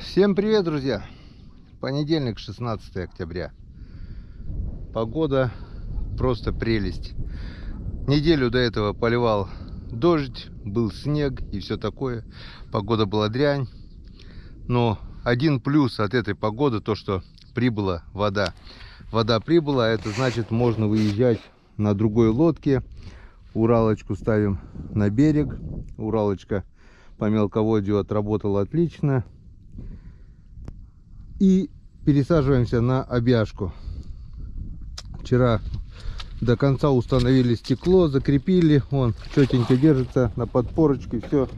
Всем привет, друзья! Понедельник, 16 октября. Погода просто прелесть. Неделю до этого поливал дождь, был снег и все такое. Погода была дрянь. Но один плюс от этой погоды то, что прибыла вода. Вода прибыла, это значит, можно выезжать на другой лодке. Уралочку ставим на берег. Уралочка по мелководью отработала отлично. И пересаживаемся на обяжку. Вчера до конца установили стекло, закрепили, он четенько держится на подпорочке, все.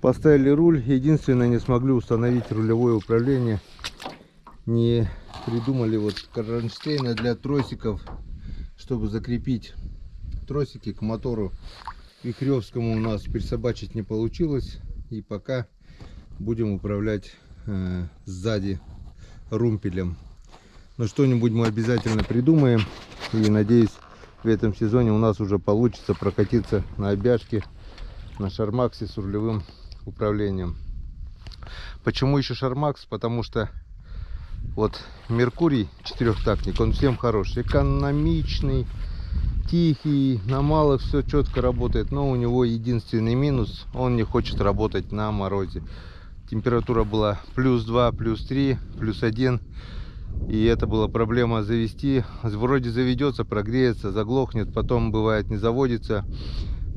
Поставили руль. Единственное, не смогли установить рулевое управление. Не придумали вот кронштейна для тросиков, чтобы закрепить тросики к мотору вихревскому. У нас присобачить не получилось, и пока будем управлять сзади румпелем. Но что-нибудь мы обязательно придумаем, и надеюсь, в этом сезоне у нас уже получится прокатиться на обяжке на Шармаксе с рулевым управлением. Почему еще Шармакс? Потому что вот Меркурий четырехтактник, он всем хороший, экономичный, тихий, на малых все четко работает, но у него единственный минус: он не хочет работать на морозе. Температура была +2, +3, +1. И это была проблема завести. Вроде заведется, прогреется, заглохнет, потом бывает не заводится.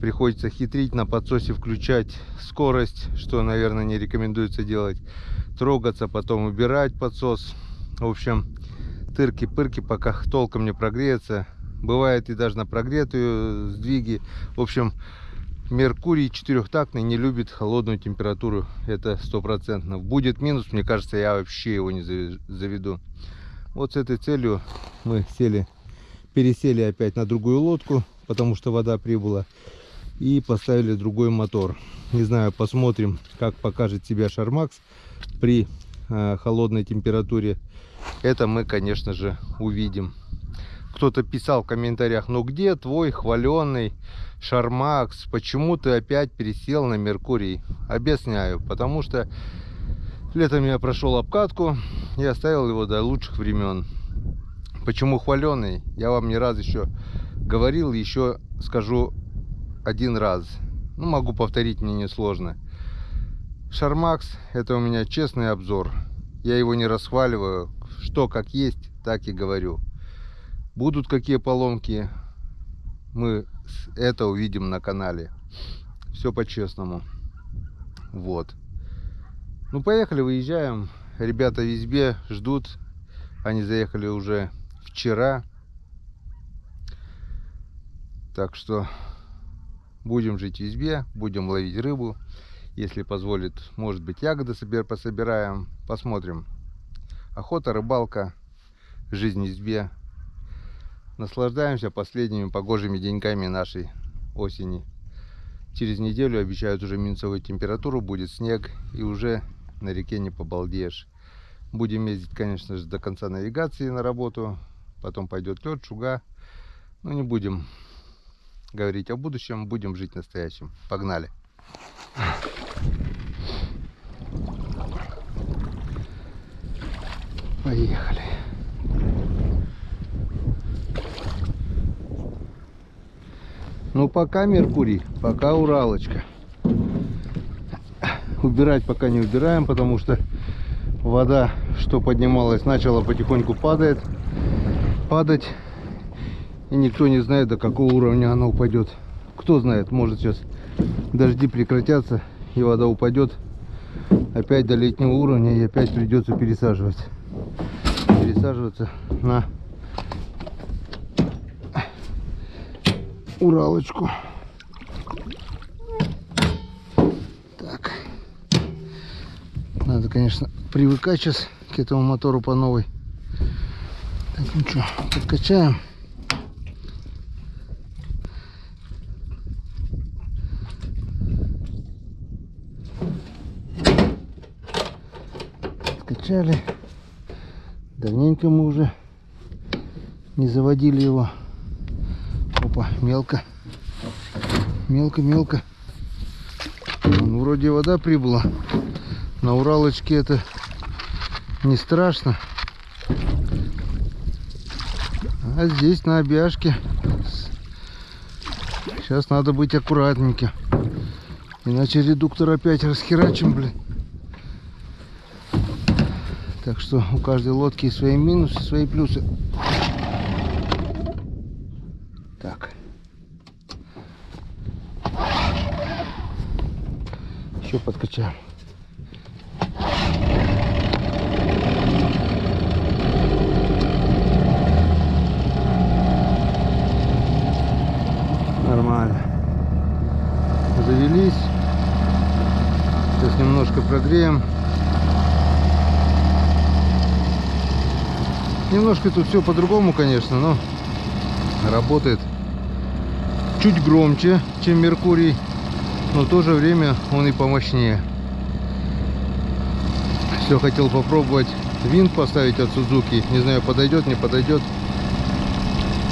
Приходится хитрить, на подсосе включать скорость, что, наверное, не рекомендуется делать. Трогаться, потом убирать подсос. В общем, тырки-пырки, пока толком не прогреется. Бывает и даже на прогретую сдвиги. В общем, Меркурий четырехтактный не любит холодную температуру. Это 100%. Будет минус, мне кажется, я вообще его не заведу. Вот с этой целью мы пересели опять на другую лодку, потому что вода прибыла, и поставили другой мотор. Не знаю, посмотрим, как покажет себя Шармакс при холодной температуре. Это мы, конечно же, увидим. Кто-то писал в комментариях: ну где твой хваленый Шармакс, почему ты опять пересел на Меркурий? Объясняю, потому что летом я прошел обкатку и оставил его до лучших времен. Почему хваленый? Я вам не раз еще говорил, еще скажу один раз. Ну, могу повторить, мне не сложно. Шармакс — это у меня честный обзор. Я его не расхваливаю. Что как есть, так и говорю. Будут какие поломки, мы это увидим на канале. Все по-честному. Вот. Ну, поехали, выезжаем. Ребята в избе ждут. Они заехали уже вчера. Так что будем жить в избе, будем ловить рыбу. Если позволит, может быть, ягоды пособираем. Посмотрим. Охота, рыбалка, жизнь в избе. Наслаждаемся последними погожими деньками нашей осени. Через неделю обещают уже минусовую температуру, будет снег, и уже на реке не побалдеешь. Будем ездить, конечно же, до конца навигации на работу. Потом пойдет лед, шуга. Но не будем говорить о будущем, будем жить настоящим. Погнали! Поехали! Ну, пока Меркурий, пока Уралочка. Убирать пока не убираем, потому что вода, что поднималась, начала потихоньку падать. И никто не знает, до какого уровня она упадет. Кто знает, может сейчас дожди прекратятся, и вода упадет опять до летнего уровня, и опять придется пересаживаться на Уралочку. Так, надо, конечно, привыкать сейчас к этому мотору по новой. Так, ну что, подкачаем. Подкачали. Давненько мы уже не заводили его. Опа, мелко. Мелко. Вон, вроде вода прибыла. На Уралочке это не страшно. А здесь на обяжке сейчас надо быть аккуратненьким, иначе редуктор опять расхерачим, блин. Так что у каждой лодки свои минусы, свои плюсы. Так. Еще подкачаем. Нормально. Завелись. Сейчас немножко прогреем. Немножко тут все по-другому, конечно, но работает чуть громче, чем Меркурий, но в то же время он и помощнее. Все, хотел попробовать винт поставить от Suzuki. Не знаю, подойдет, не подойдет.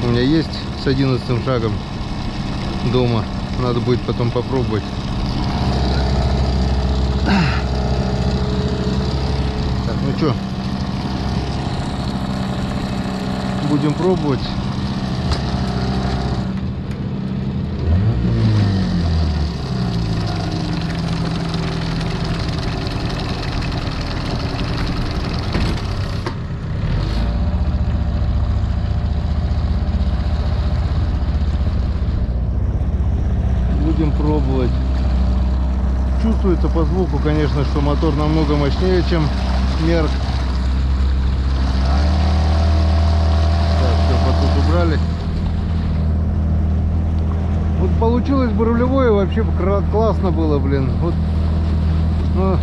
У меня есть с 11 шагом дома. Надо будет потом попробовать. Так, ну что, будем пробовать. Будем пробовать. Чувствуется по звуку, конечно, что мотор намного мощнее, чем Мерк. Тут убрали. Вот получилось бы рулевое, вообще классно было, блин. Вот, но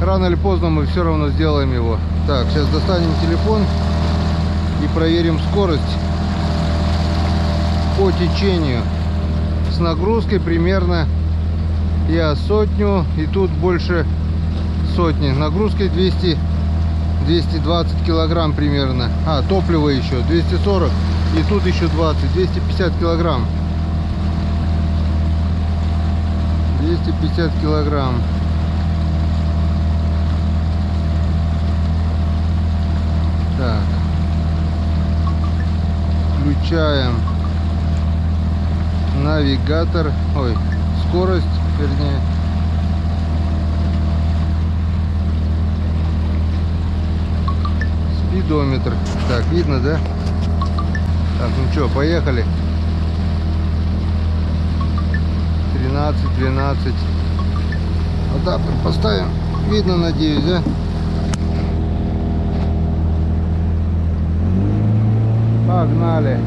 рано или поздно мы все равно сделаем его. Так, сейчас достанем телефон и проверим скорость по течению. С нагрузкой примерно я сотню, и тут больше сотни. Нагрузкой 220 килограмм примерно. А, топливо еще 240, и тут еще 20, 250 килограмм. 250 килограмм. Так, включаем навигатор, ой, скорость, вернее. Спидометр. Так, видно, да? Так, ну что, поехали. 13, 12. Адаптер поставим. Видно, надеюсь, да? Погнали.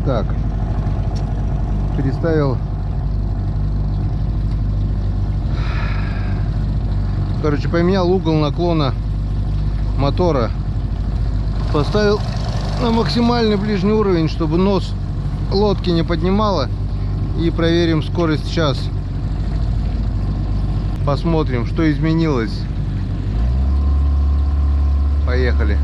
Так, переставил, короче, поменял угол наклона мотора, поставил на максимальный ближний уровень, чтобы нос лодки не поднимало, и проверим скорость сейчас, посмотрим, что изменилось. Поехали.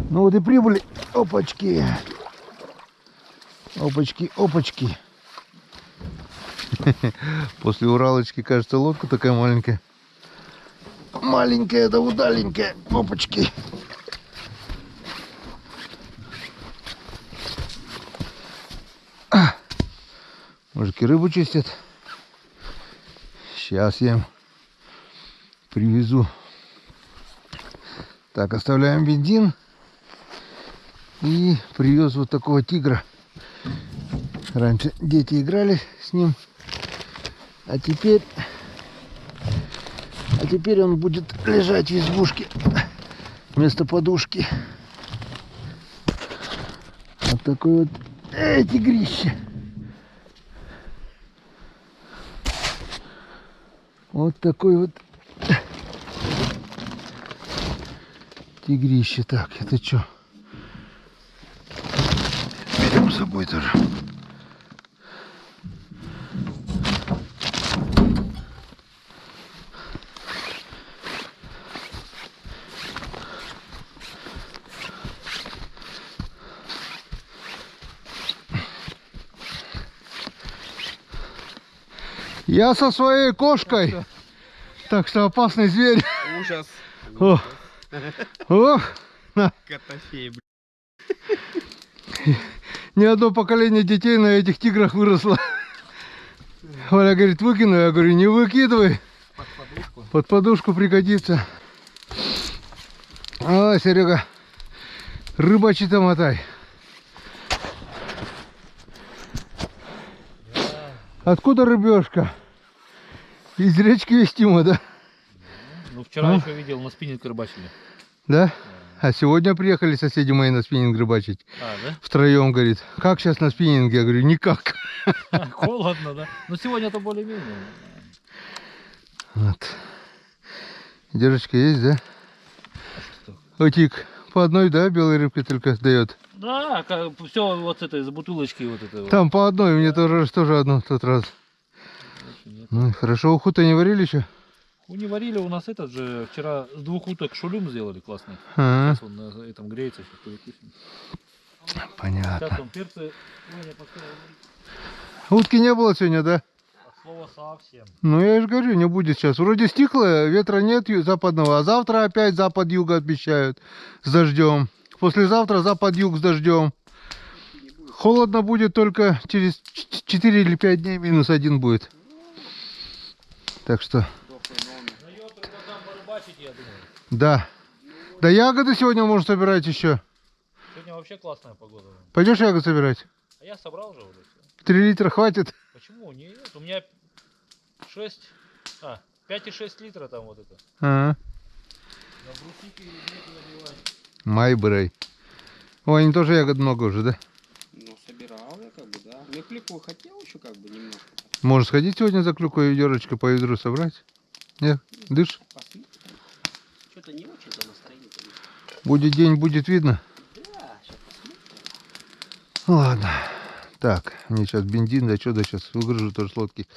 Ну вот и прибыли. Опачки. Опачки, опачки. После Уралочки, кажется, лодка такая маленькая. Маленькая, да удаленькая. Опачки. Мужики рыбу чистят. Сейчас я им привезу. Так, оставляем бензин. И привез вот такого тигра. Раньше дети играли с ним. А теперь он будет лежать в избушке вместо подушки. Вот такой вот тигрище. Вот такой вот тигрище. Так, это что? Берем с собой тоже. Я со своей кошкой. Так что опасный зверь. Ужас. О. О. Котофей, блин. Ни одно поколение детей на этих тиграх выросло. Оля говорит, выкину. Я говорю, не выкидывай. Под подушку. Под подушку пригодится. А, Серега, рыбачи-то мотай. Откуда рыбешка? Из речки Вестима, да? Ну, вчера еще видел, на спиннинг рыбачили. Да? А сегодня приехали соседи мои на спиннинг рыбачить. А, да? Втроем, говорит, как сейчас на спиннинге? Я говорю, никак. Холодно, да? Но сегодня-то более-менее. Вот. Держечка есть, да? Отик, по одной, да, белой рыбке только дает? Да, все вот это из бутылочки вот это. Там по одной, мне тоже одну в тот раз. Ну, хорошо, уху-то не варили еще? Не варили, у нас этот же вчера с 2 уток шулюм сделали классный. А-а. Сейчас он на этом греется, сейчас перекусим. Понятно. Сейчас он перцы. Утки не было сегодня, да? Слово совсем. Ну я же говорю, не будет сейчас. Вроде стихло, ветра нет западного, а завтра опять запад-юга обещают с дождем. Послезавтра запад-юг с дождем. Холодно будет только через 4 или 5 дней -1 будет. Так что... Да. Да ягоды сегодня можно собирать еще. Сегодня вообще классная погода. Пойдешь ягоды собирать? А я собрал же уже. 3 литра хватит? Почему? Нет, у меня 5,6 литра там вот это. Ага. На бруснике некуда девать. Майбрей. Ой, они тоже ягод много уже, да? Ну, собирал я как бы, да. Ну, клику хотел еще как бы немножко. Можешь сходить сегодня за клюкой ведерочко по ведру собрать? Нет? Дышь? Посмотрим. Что-то не очень за настроение. Будет день, будет видно. Да, сейчас посмотрим. Ладно. Так, мне сейчас бензин, да сейчас выгружу тоже с лодки.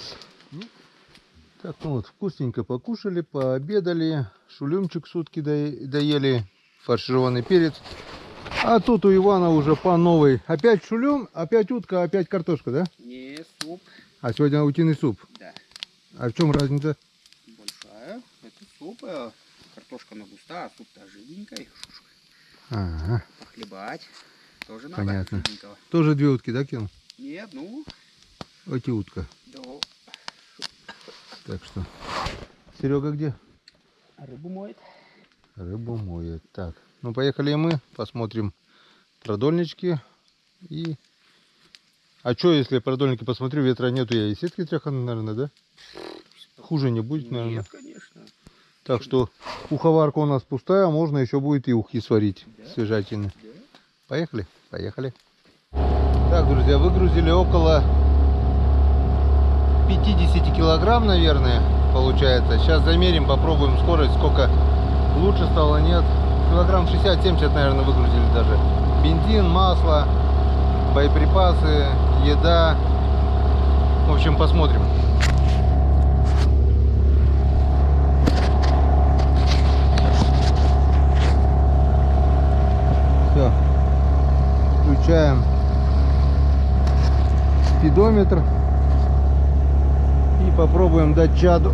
Так, ну вот, вкусненько покушали, пообедали. Шулюмчик сутки доели. Фаршированный перец. А тут у Ивана уже по новой. Опять шулюм, опять утка, опять картошка, да? Не, суп. А сегодня утиный суп. Да. А в чем разница? Большая. Это суп. Картошка на густая, а суп-то жиденькая. Ага, Похлебать. Тоже надо понятно. жиденького. Тоже две утки, да, кинул? Нет, ну, Эти утка. да. Так что. Серега где? Рыбу моет. Рыбу моет. Так, ну поехали и мы посмотрим продольнички. И... А что, если продольники посмотрю, ветра нету, я и сетки тряхану, наверное, да? Хуже не будет, наверное. Нет, конечно. Так что уховарка у нас пустая, можно еще будет и ухи сварить, Да. свежатины. Да. Поехали? Поехали. Так, друзья, выгрузили около 50 килограмм, наверное, получается. Сейчас замерим, попробуем скорость, сколько лучше стало, нет. Килограмм 60-70, наверное, выгрузили даже. Бензин, масло, боеприпасы, еда. В общем, посмотрим. Все. Включаем спидометр и попробуем дать чаду.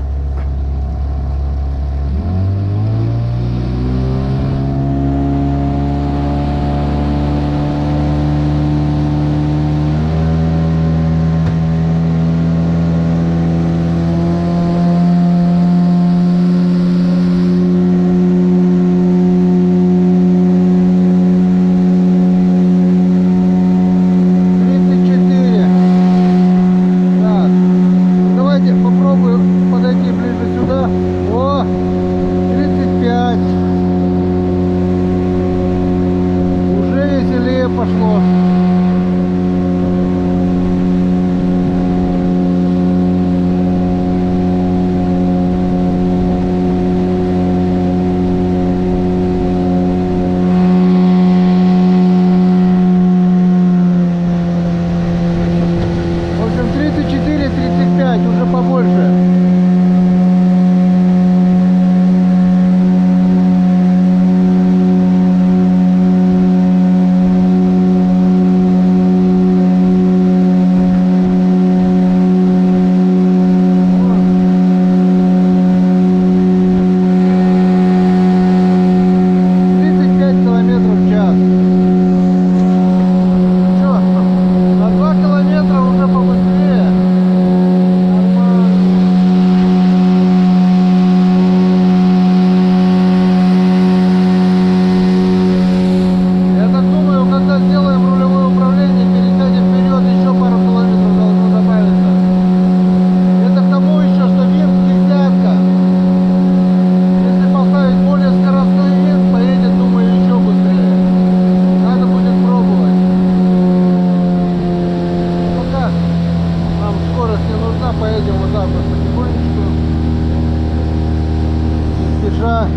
спеша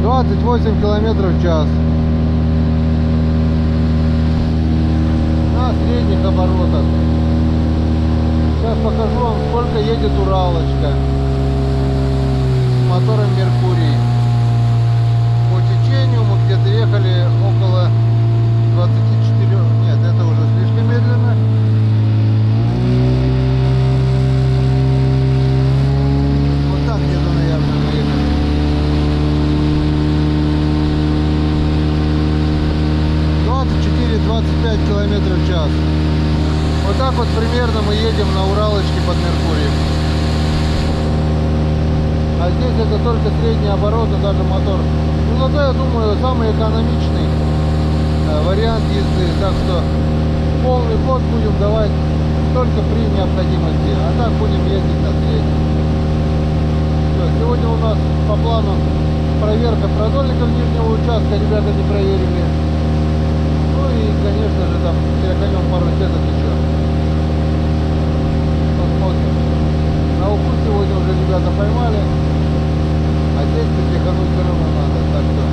28 километров в час на средних оборотах. Сейчас покажу вам, сколько едет Уралочка с мотором Меркурий. По течению мы где-то ехали около 24, нет, это уже слишком медленно. Вот так где-то, наверное, мы ехали. ...24-25 километров в час. Вот так вот примерно мы едем на Уралочке под Меркурием. А здесь это только средние обороты, даже мотор. Ну, зато, я думаю, самый экономичный вариант езды. Так что полный ход будем давать только при необходимости. А так будем ездить на среднем. Все, сегодня у нас по плану проверка продольников нижнего участка. Ребята не проверили. Ну и конечно же, там переконем пару сеток еще. Посмотрим. На укус сегодня уже ребята поймали, а сетки тряхануть все равно надо. Так что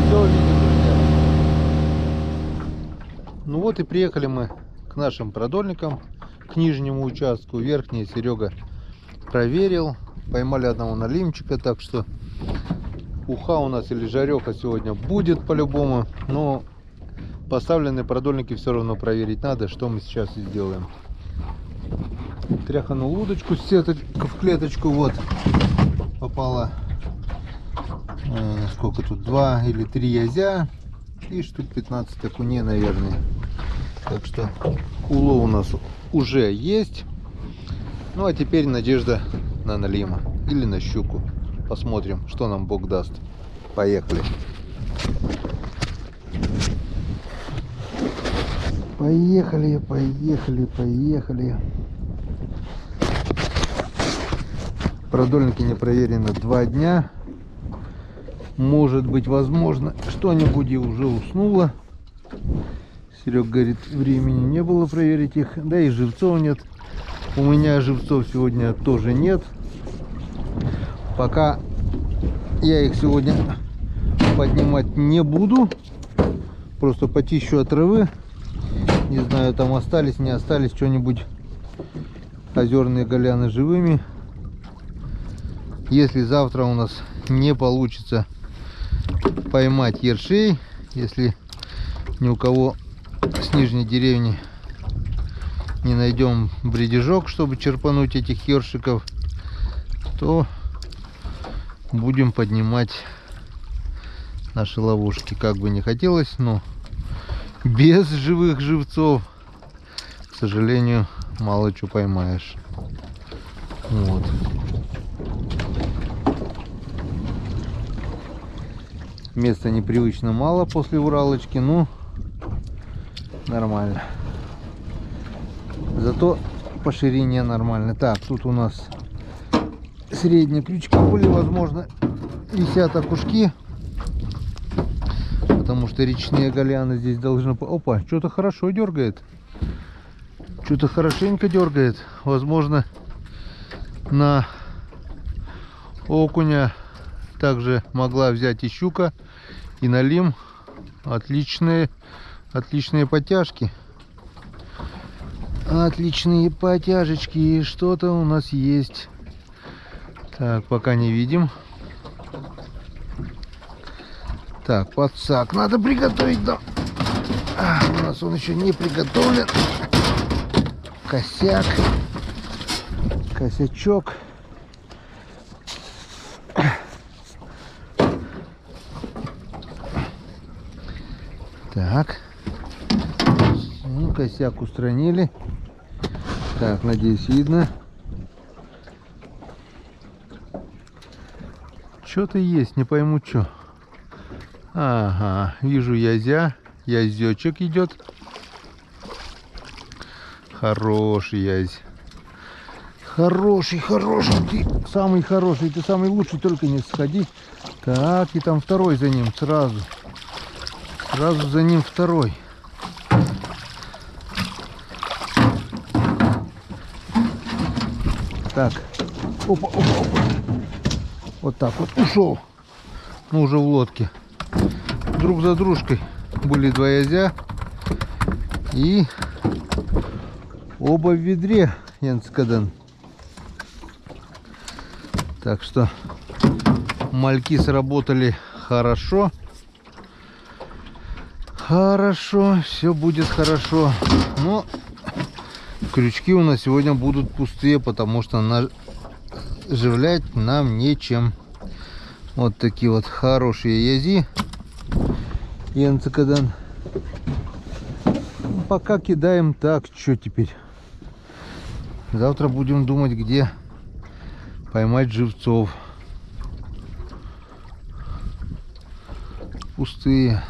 все увидим, друзья. Ну вот и приехали мы к нашим продольникам, к нижнему участку. Верхний Серега проверил. Поймали одного налимчика, так что уха у нас или жареха сегодня будет по-любому. Но поставленные продольники все равно проверить надо, что мы сейчас и сделаем. Тряханул удочку с сеточкой в клеточку. Вот попало сколько тут, 2 или 3 язя и штук 15 окуней, наверное. Так что улов у нас уже есть. Ну а теперь надежда на налима или на щуку. Посмотрим, что нам Бог даст. Поехали. Поехали, поехали, поехали. Продольники не проверены 2 дня. Может быть, возможно, что-нибудь и уже уснуло. Серег говорит, времени не было проверить их. Да и живцов нет. У меня живцов сегодня тоже нет. Пока я их сегодня поднимать не буду. Просто почищу от травы. Не знаю, там остались, не остались что-нибудь. Озерные голяны живыми. Если завтра у нас не получится поймать ершей, если ни у кого с нижней деревни не найдем бредежок, чтобы черпануть этих ершиков, то будем поднимать наши ловушки. Как бы не хотелось, но без живых живцов, к сожалению, мало что поймаешь. Вот. Места непривычно мало после Уралочки, но нормально. Зато по ширине нормально. Так, тут у нас средние крючки были, возможно, висят окушки, потому что речные голяны здесь должны... Опа, что-то хорошо дергает. Что-то хорошенько дергает. Возможно, на окуня также могла взять и щука, и налим. Отличные подтяжки. Отличные потяжечки. И что-то у нас есть. Так, пока не видим. Так, подсак надо приготовить. Да. У нас он еще не приготовлен. Косяк. Косячок. Так. Ну, косяк устранили. Так, надеюсь, видно. Что-то есть, не пойму, что. Ага, вижу язя. Язечек идет. Хороший язь. Хороший, ты самый хороший, ты самый лучший, только не сходи. Так, и там второй за ним сразу. Сразу за ним второй. Так. Опа, опа, опа. Вот так вот ушел. Ну, уже в лодке. Друг за дружкой были 2 язя. И оба в ведре, Янцкаден. Так что мальки сработали хорошо. Хорошо, все будет хорошо. Но крючки у нас сегодня будут пустые, потому что наживлять нам нечем. Вот такие вот хорошие язи. Янцкаден. Пока кидаем так, что теперь? Завтра будем думать, где поймать живцов. Пустые.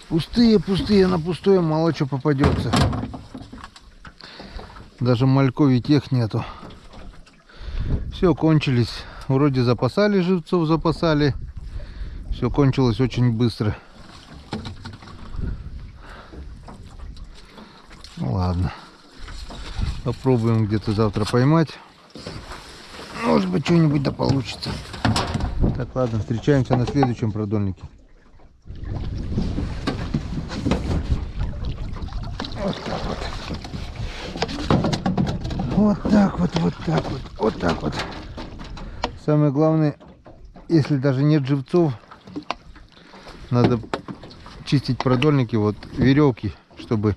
Пустые, на пустое мало что попадется. Даже мальков и тех нету. Все, кончились. Вроде запасали живцов, запасали. Все кончилось очень быстро. Ну ладно. Попробуем где-то завтра поймать. Может быть, что-нибудь да получится. Так, ладно, встречаемся на следующем продольнике. Вот так вот. Вот так вот, вот так вот, вот так вот. Самое главное, если даже нет живцов, надо чистить продольники, вот веревки, чтобы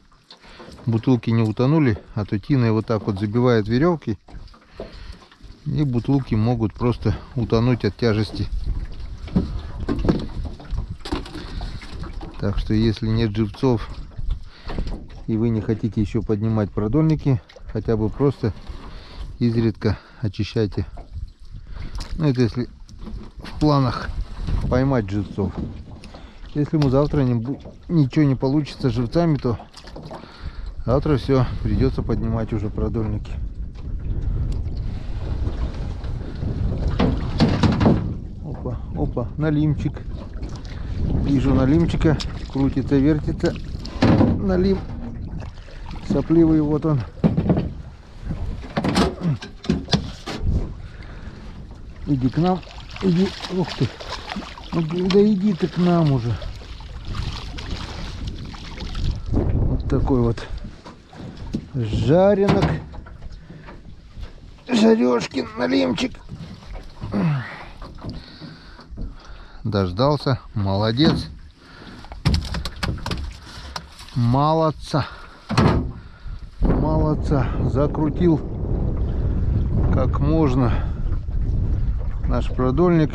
бутылки не утонули, а то тина вот так вот забивает веревки, и бутылки могут просто утонуть от тяжести. Так что если нет живцов и вы не хотите еще поднимать продольники, хотя бы просто изредка очищайте. Ну, это если в планах поймать живцов. Если мы завтра ничего не получится с живцами, то завтра все, придется поднимать уже продольники. Опа, опа, налимчик. Вижу налимчика, крутится, вертится. Налим сопливый, вот он. Иди к нам, иди, ух ты, ну, да иди ты к нам уже. Вот такой вот жаренок, жарешкин налимчик. Дождался, молодец, молодца, молодца, закрутил как можно наш продольник.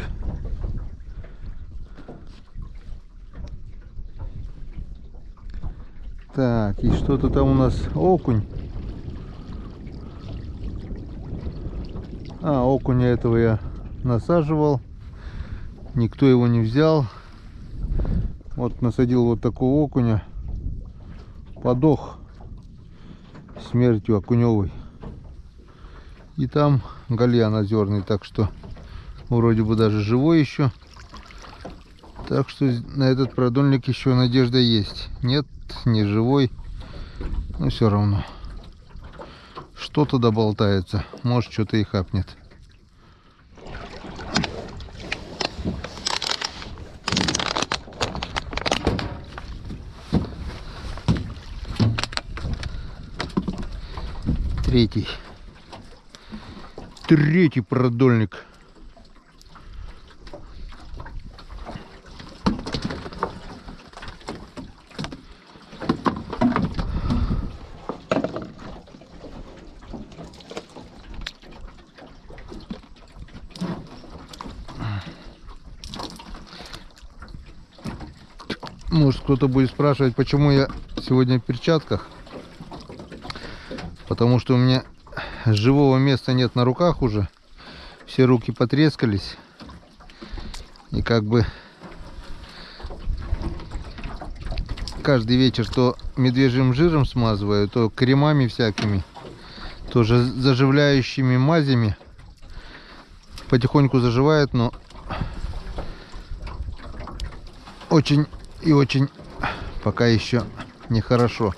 Так, и что-то там у нас окунь. А, окуня этого я насаживал, никто его не взял. Вот насадил вот такого окуня, подох смертью окуневой. И там гальян озерный, так что вроде бы даже живой еще. Так что на этот продольник еще надежда есть. Нет, не живой, но все равно что-то доболтается, может что-то и хапнет. Третий продольник. Может, кто-то будет спрашивать, почему я сегодня в перчатках. Потому что у меня живого места нет на руках уже. Все руки потрескались. И как бы каждый вечер то медвежьим жиром смазываю, то кремами всякими, то заживляющими мазями. Потихоньку заживает, но очень и очень пока еще нехорошо.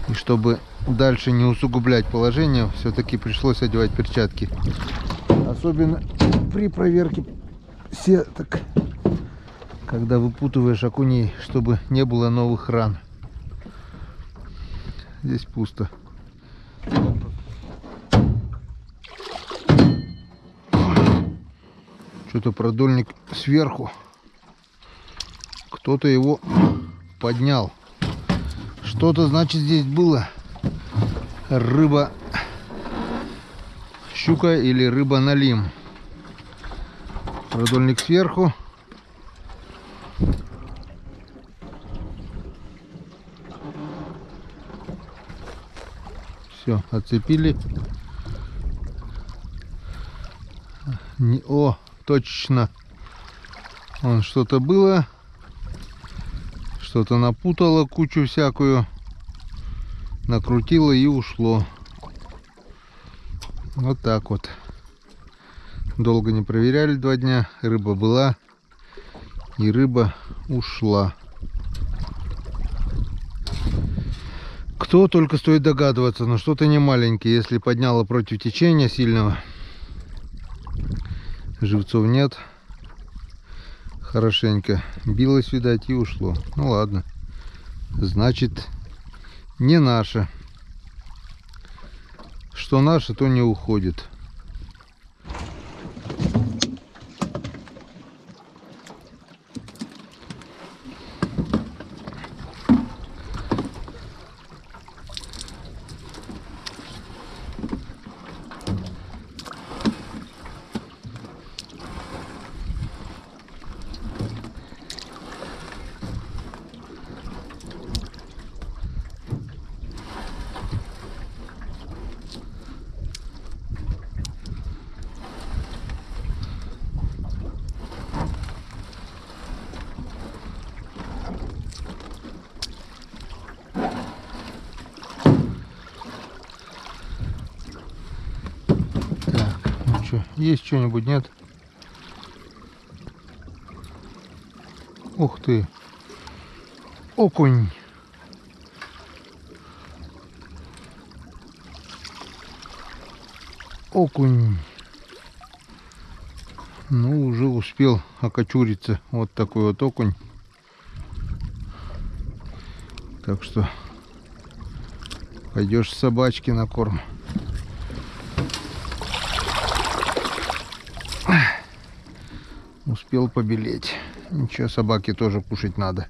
И чтобы дальше не усугублять положение, все-таки пришлось одевать перчатки. Особенно при проверке сеток, когда выпутываешь окуней, чтобы не было новых ран. Здесь пусто. Что-то продольник сверху. Кто-то его поднял. Что-то, значит, здесь было. Рыба щука или рыба налим. Продольник сверху. Все, отцепили. О, точно. Вон что-то было. Что-то напутало, кучу всякую. Накрутило и ушло. Вот так вот. Долго не проверяли, 2 дня. Рыба была. И рыба ушла. Кто только стоит догадываться, но что-то не маленькое. Если подняло против течения сильного, живцов нет. Хорошенько билось, видать, и ушло. Ну ладно. Значит, не наше. Что наше, то не уходит. Есть что-нибудь, нет? Ух ты! Окунь! Окунь! Ну, уже успел окочуриться. Вот такой вот окунь. Так что пойдешь с собачки на корм. Успел побелеть. Ничего, собаке тоже кушать надо.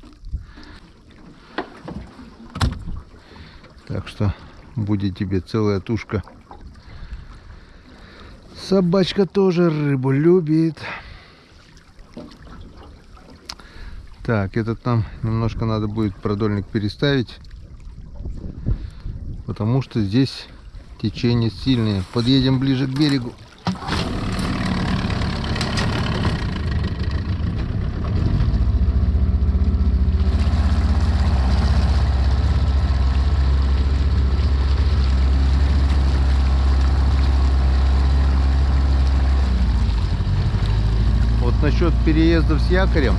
Так что будет тебе целая тушка. Собачка тоже рыбу любит. Так, этот нам немножко надо будет продольник переставить, потому что здесь течение сильное. Подъедем ближе к берегу. Вот насчет переездов с якорем.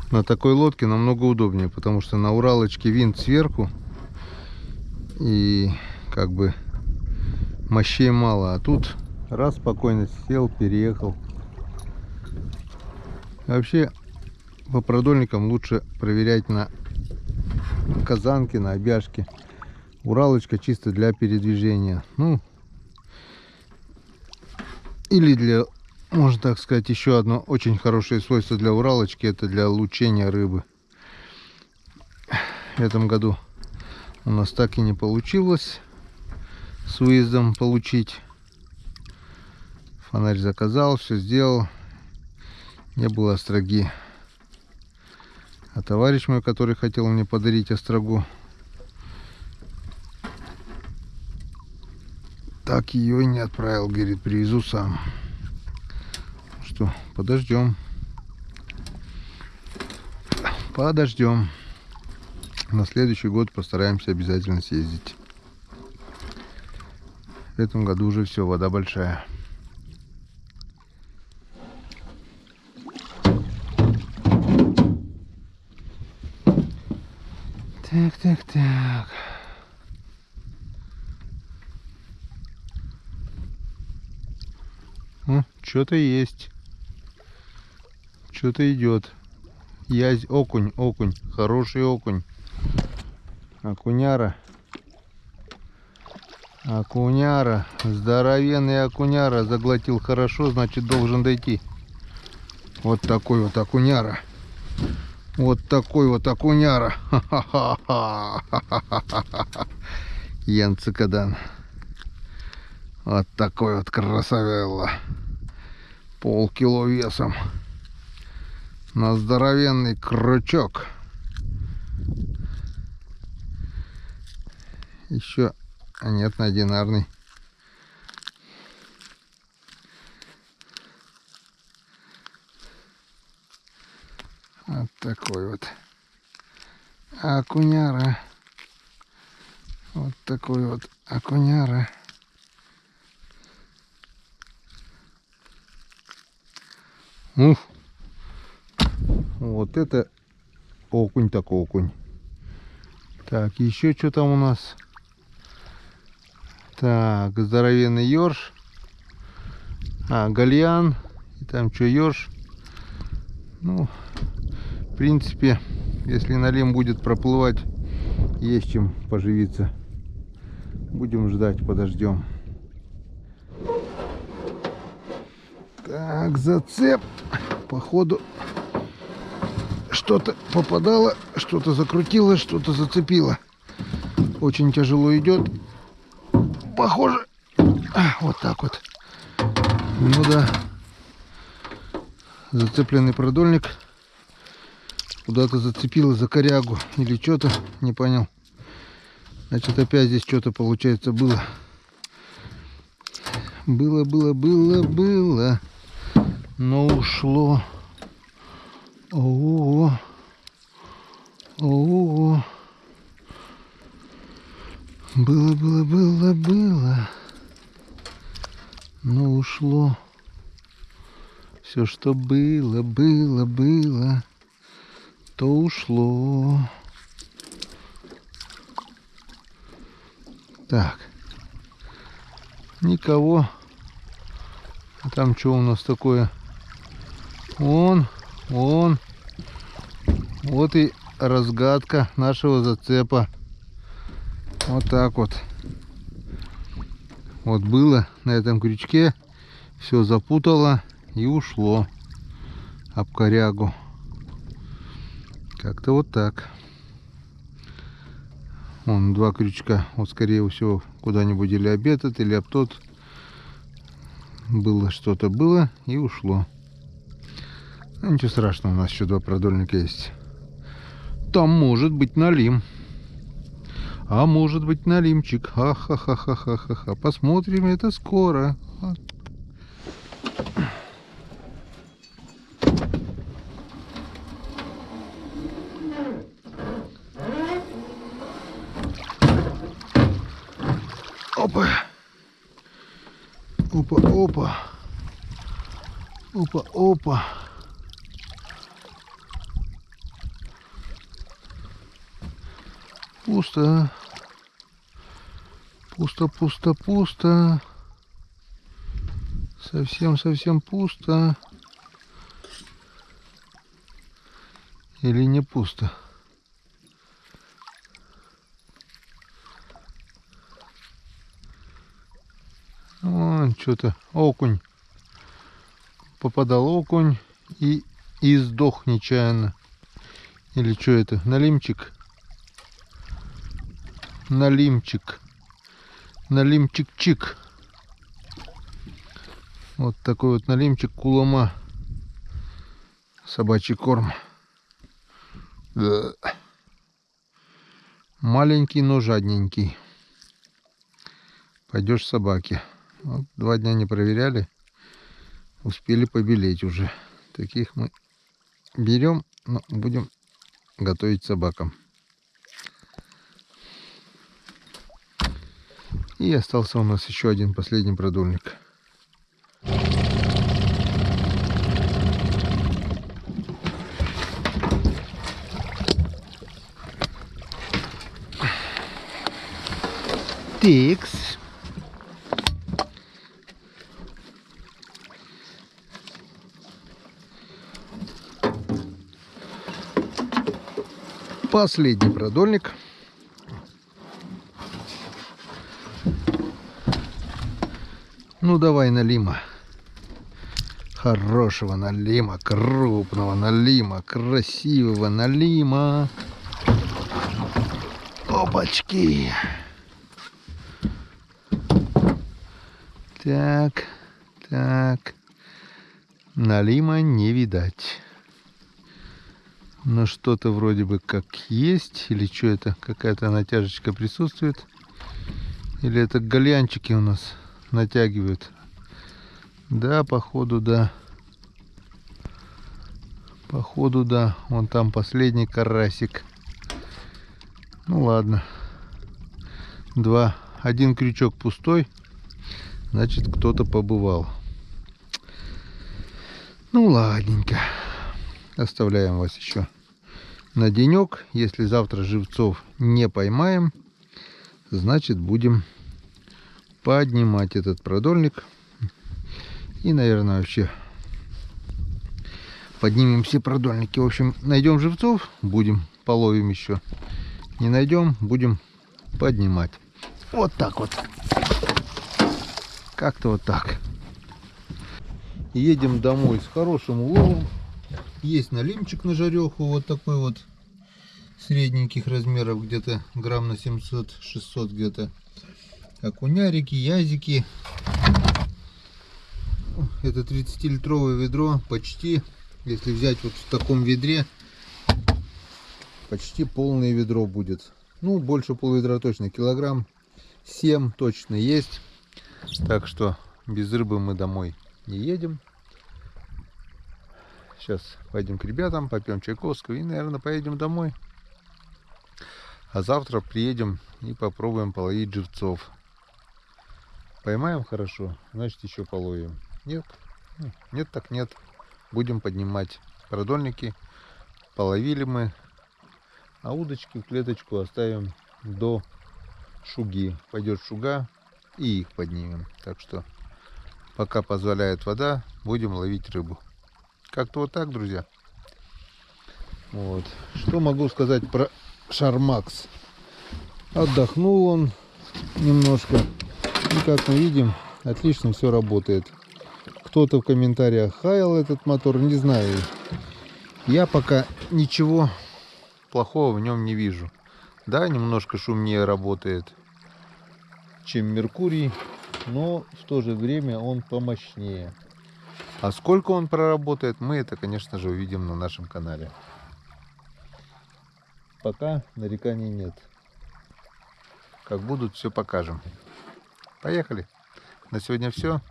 На такой лодке намного удобнее, потому что на Уралочке винт сверху и как бы мощей мало, а тут раз спокойно сел, переехал. Вообще по продольникам лучше проверять на казанке, на обяжке. Уралочка чисто для передвижения, ну или для, можно так сказать, еще одно очень хорошее свойство для Уралочки — это для лучения рыбы. В этом году у нас так и не получилось с выездом получить. Фонарь заказал, все сделал, не было остроги. А товарищ мой, который хотел мне подарить острогу, так ее и не отправил, говорит, привезу сам. Что, подождем. Подождем. На следующий год постараемся обязательно съездить. В этом году уже все, вода большая. Так. Что-то есть. Что-то идет. Язь, окунь, хороший окунь. Окуняра. Здоровенный окуняра. Заглотил хорошо, значит должен дойти. Вот такой вот окуняра. Янцикадан. Вот такой вот красавелла. Полкило весом. На здоровенный крючок. Еще, а нет, на одинарный. Вот такой вот окуняра. Вот такой вот окуняра. Ух. Вот это окунь так окунь. Так, еще что там у нас? Так, здоровенный ёрш. Гальян. И там что, ёрш? Ну, в принципе, если налим будет проплывать, есть чем поживиться. Будем ждать, подождем. Так, зацеп. Походу что-то попадало, что-то закрутилось, что-то зацепило. Очень тяжело идет. Похоже. Вот так вот. Ну да. Зацепленный продольник куда-то зацепило за корягу или что-то, не понял. Значит, опять здесь что-то, получается, было. Было. Но ушло. О. Было. Но ушло. Все, что было, то ушло. Так. Никого. А там что у нас такое? Вот и разгадка нашего зацепа. Вот так вот. Вот было на этом крючке. Все запутало и ушло об корягу. Как-то вот так. Вон два крючка. Вот скорее всего куда-нибудь или об этот, или об тот. Было что-то и ушло. Ну, ничего страшного, у нас еще два продольника есть. Там может быть налим. А может быть налимчик. Ха-ха-ха-ха-ха-ха. Посмотрим это скоро. Опа. Опа. Пусто. Совсем пусто. Или не пусто? Вон что-то окунь. Попадал окунь и сдох нечаянно. Или что это? Налимчик. Налимчик-чик. Вот такой вот налимчик кулома. Собачий корм. Маленький, но жадненький. Пойдешь собаке. Вот 2 дня не проверяли. Успели побелеть уже. Таких мы берем, но будем готовить собакам. И остался у нас еще один последний продольник. Тикс. Последний продольник. Ну давай налима. Хорошего налима, крупного налима, красивого налима. Опачки. Так. Налима не видать. Но что-то вроде бы как есть. Или что это? Какая-то натяжечка присутствует. Или это гальянчики у нас натягивают. Да, походу да. Вон там последний карасик. Ну ладно. Один крючок пустой. Значит, кто-то побывал. Ну ладненько. Оставляем вас еще на денек. Если завтра живцов не поймаем, значит будем поднимать этот продольник. И, наверное, вообще поднимем все продольники. В общем, найдем живцов, будем половим еще. Не найдем, будем поднимать. Вот так вот. Как-то вот так. Едем домой с хорошим уловом. Есть налимчик на жареху, вот такой вот, средненьких размеров, где-то грамм на 700-600 где-то. Окунярики, язики. Это 30-литровое ведро, почти, если взять вот в таком ведре, почти полное ведро будет. Ну, больше полведра точно, килограмм 7 точно есть. Так что без рыбы мы домой не едем. Сейчас пойдем к ребятам, попьем чайковского и, наверное, поедем домой. А завтра приедем и попробуем половить живцов. Поймаем хорошо, значит еще половим. Нет? Нет так нет. Будем поднимать продольники. Половили мы. А удочки в клеточку оставим до шуги. Пойдет шуга и их поднимем. Так что пока позволяет вода, будем ловить рыбу. Как-то вот так, друзья. Вот. Что могу сказать про Шармакс? Отдохнул он немножко. И как мы видим, отлично все работает. Кто-то в комментариях хаял этот мотор, не знаю. Я пока ничего плохого в нем не вижу. Да, немножко шумнее работает, чем Меркурий, но в то же время он помощнее. А сколько он проработает, мы это, конечно же, увидим на нашем канале. Пока нареканий нет. Как будут, все покажем. Поехали. На сегодня все.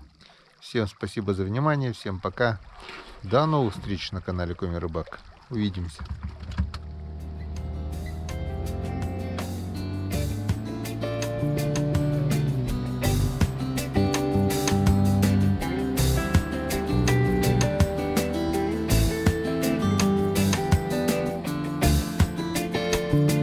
Всем спасибо за внимание. Всем пока. До новых встреч на канале Коми Рыбак. Увидимся. Thank you.